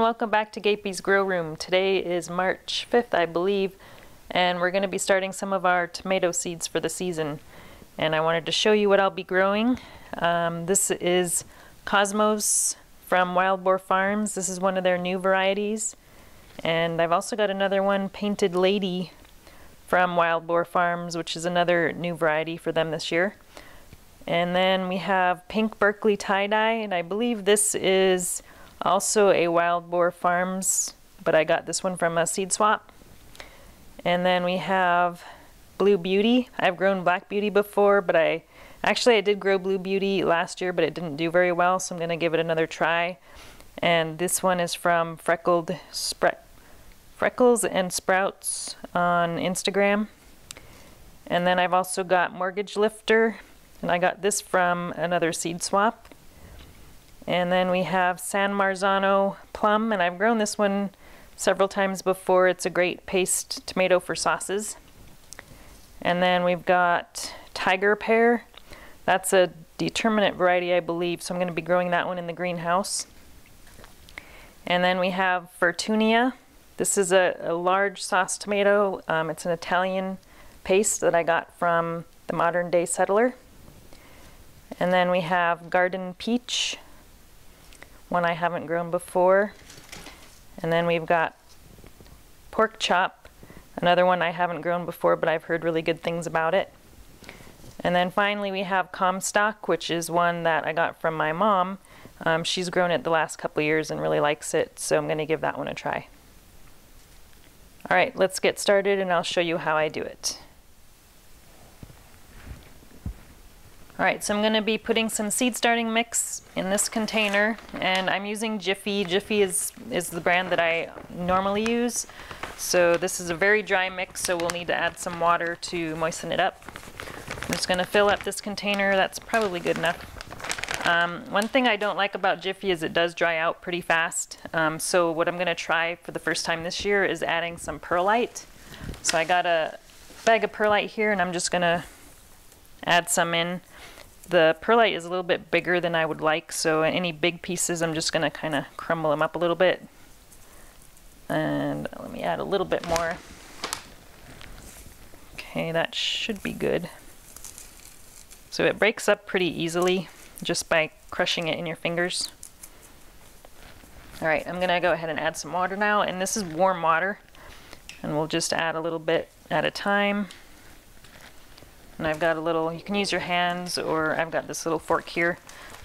welcome back to Gapey's Grow Room. Today is March 5th, I believe, and we're going to be starting some of our tomato seeds for the season. And I wanted to show you what I'll be growing. This is Cosmos from Wild Boar Farms. This is one of their new varieties. And I've also got another one, Painted Lady, from Wild Boar Farms, which is another new variety for them this year. And then we have Pink Berkeley Tie-Dye, and I believe this is also a Wild Boar Farms, but I got this one from a seed swap. And then we have Blue Beauty. I've grown Black Beauty before, but I did grow Blue Beauty last year, but it didn't do very well, so I'm going to give it another try. And this one is from Freckles and Sprouts on Instagram. And then I've also got Mortgage Lifter, and I got this from another seed swap. And then we have San Marzano Plum, and I've grown this one several times before. It's a great paste tomato for sauces. And then we've got Tiger Pear. That's a determinate variety, I believe, so I'm going to be growing that one in the greenhouse. And then we have Fortunia. This is a large sauce tomato. It's an Italian paste that I got from the Modern Day Settler. And then we have Garden Peach, one I haven't grown before. And then we've got Pork Chop, another one I haven't grown before, but I've heard really good things about it. And then finally we have Comstock, which is one that I got from my mom. She's grown it the last couple of years and really likes it, so I'm going to give that one a try. Alright, let's get started and I'll show you how I do it. Alright, so I'm going to be putting some seed starting mix in this container, and I'm using Jiffy. Jiffy is the brand that I normally use. So this is a very dry mix, so we'll need to add some water to moisten it up. I'm just going to fill up this container. That's probably good enough. One thing I don't like about Jiffy is it does dry out pretty fast. So what I'm going to try for the first time this year is adding some perlite. So I got a bag of perlite here, and I'm just going to add some in. The perlite is a little bit bigger than I would like, so any big pieces I'm just going to kind of crumble them up a little bit. And let me add a little bit more. Okay, that should be good. So it breaks up pretty easily just by crushing it in your fingers. Alright, I'm going to go ahead and add some water now, and this is warm water. And we'll just add a little bit at a time. And I've got a little, you can use your hands, or I've got this little fork here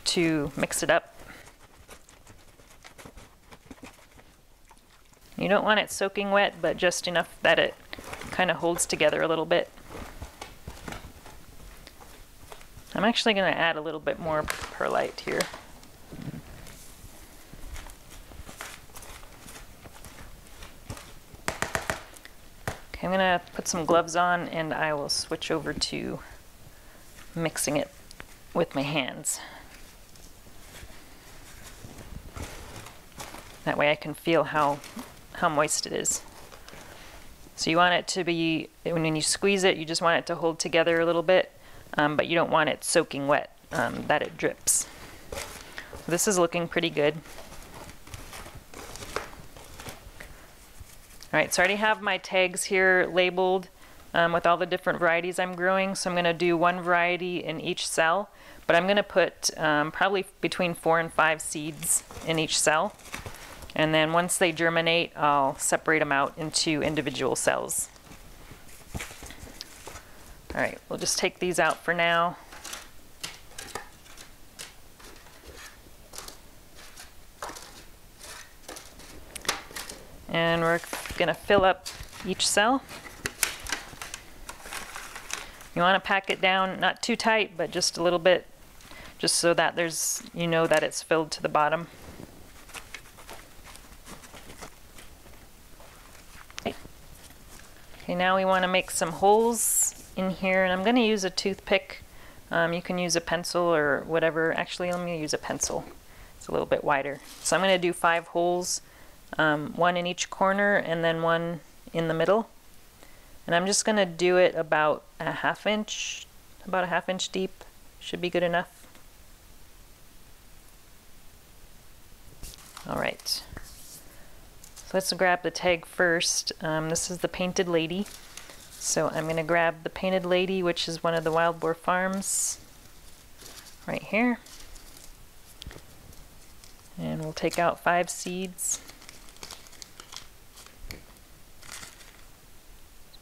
to mix it up. You don't want it soaking wet, but just enough that it kind of holds together a little bit. I'm actually going to add a little bit more perlite here. Okay, I'm going to put some gloves on and I will switch over to mixing it with my hands. That way I can feel how moist it is. So you want it to be, when you squeeze it, you just want it to hold together a little bit, but you don't want it soaking wet, that it drips. This is looking pretty good. Alright, so I already have my tags here labeled with all the different varieties I'm growing, so I'm going to do one variety in each cell, but I'm going to put probably between 4 and 5 seeds in each cell, and then once they germinate I'll separate them out into individual cells. Alright, we'll just take these out for now. And we're going to fill up each cell. You want to pack it down, not too tight, but just a little bit, just so that there's, you know that it's filled to the bottom. Okay, now we want to make some holes in here, and I'm going to use a toothpick. You can use a pencil or whatever. Actually, let me use a pencil. It's a little bit wider. So I'm going to do 5 holes. One in each corner and then one in the middle, and I'm just going to do it about a half inch deep. Should be good enough. Alright, So let's grab the tag first. This is the Painted Lady. So I'm going to grab the Painted Lady, which is one of the Wild Boar Farms, right here. And we'll take out 5 seeds.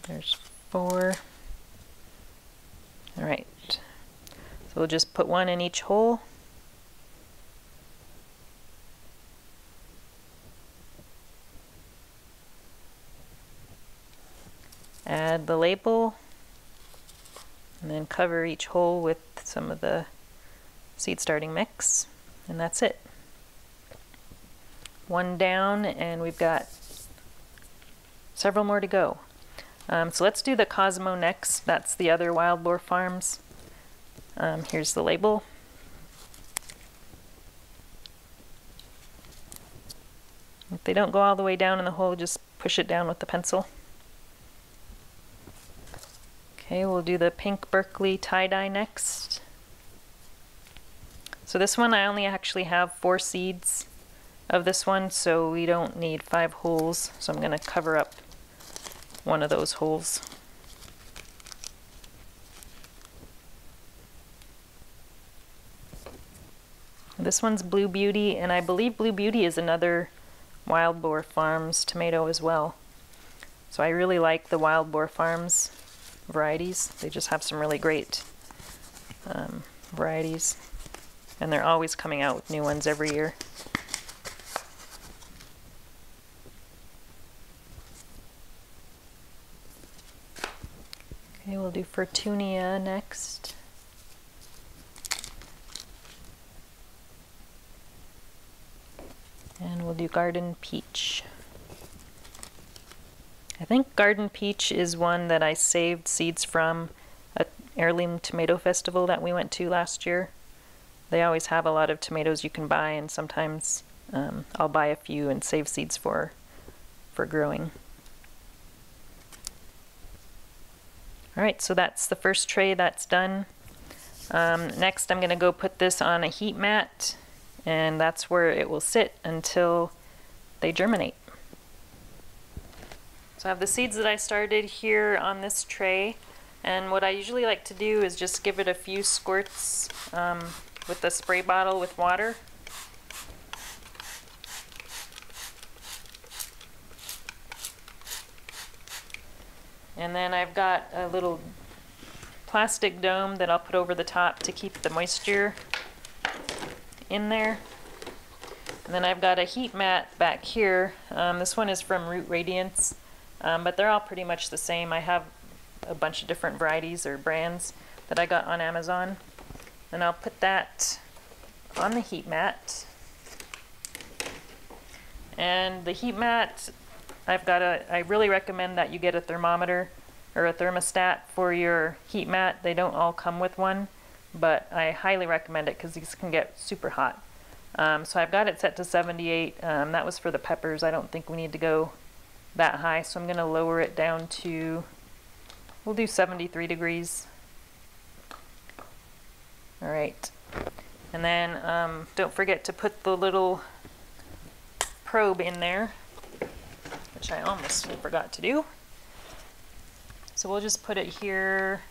There's 4. All right. So we'll just put 1 in each hole. Add the label, and then cover each hole with some of the seed starting mix, and that's it. 1 down, and we've got several more to go. So let's do the Cosmo next. That's the other Wild Boar Farms. Here's the label. If they don't go all the way down in the hole, just push it down with the pencil. Okay, we'll do the Pink Berkeley tie-dye next. So this one I only actually have 4 seeds of this one, so we don't need 5 holes. So I'm going to cover up one of those holes. This one's Blue Beauty, and I believe Blue Beauty is another Wild Boar Farms tomato as well. So I really like the Wild Boar Farms varieties. They just have some really great varieties, and they're always coming out with new ones every year. Okay, we'll do Fortunia next. And we'll do Garden Peach. I think Garden Peach is one that I saved seeds from an heirloom tomato festival that we went to last year. They always have a lot of tomatoes you can buy, and sometimes I'll buy a few and save seeds for growing. Alright, so that's the first tray that's done. Next I'm going to go put this on a heat mat, and that's where it will sit until they germinate. So I have the seeds that I started here on this tray, and what I usually like to do is just give it a few squirts with the spray bottle with water. And then I've got a little plastic dome that I'll put over the top to keep the moisture in there. And then I've got a heat mat back here. This one is from Root Radiance, but they're all pretty much the same. I have a bunch of different varieties or brands that I got on Amazon. And I'll put that on the heat mat. And the heat mat, I really recommend that you get a thermometer or a thermostat for your heat mat. They don't all come with one, but I highly recommend it because these can get super hot. So I've got it set to 78. That was for the peppers. I don't think we need to go that high, so I'm going to lower it down to, we'll do 73 degrees. Alright, and then don't forget to put the little probe in there, which I almost forgot to do. So we'll just put it here.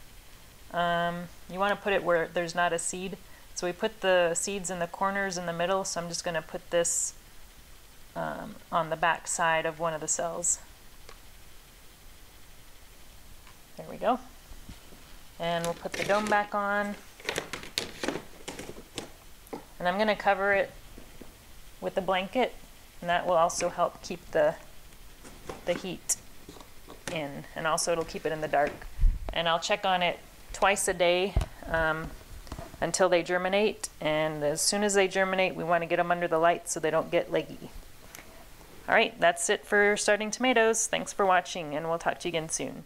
You want to put it where there's not a seed. So we put the seeds in the corners in the middle, so I'm just going to put this on the back side of one of the cells. There we go. And we'll put the dome back on. And I'm going to cover it with a blanket, and that will also help keep the heat in, and also it'll keep it in the dark. And I'll check on it twice a day until they germinate, and as soon as they germinate we want to get them under the light so they don't get leggy. Alright, that's it for starting tomatoes. Thanks for watching, and we'll talk to you again soon.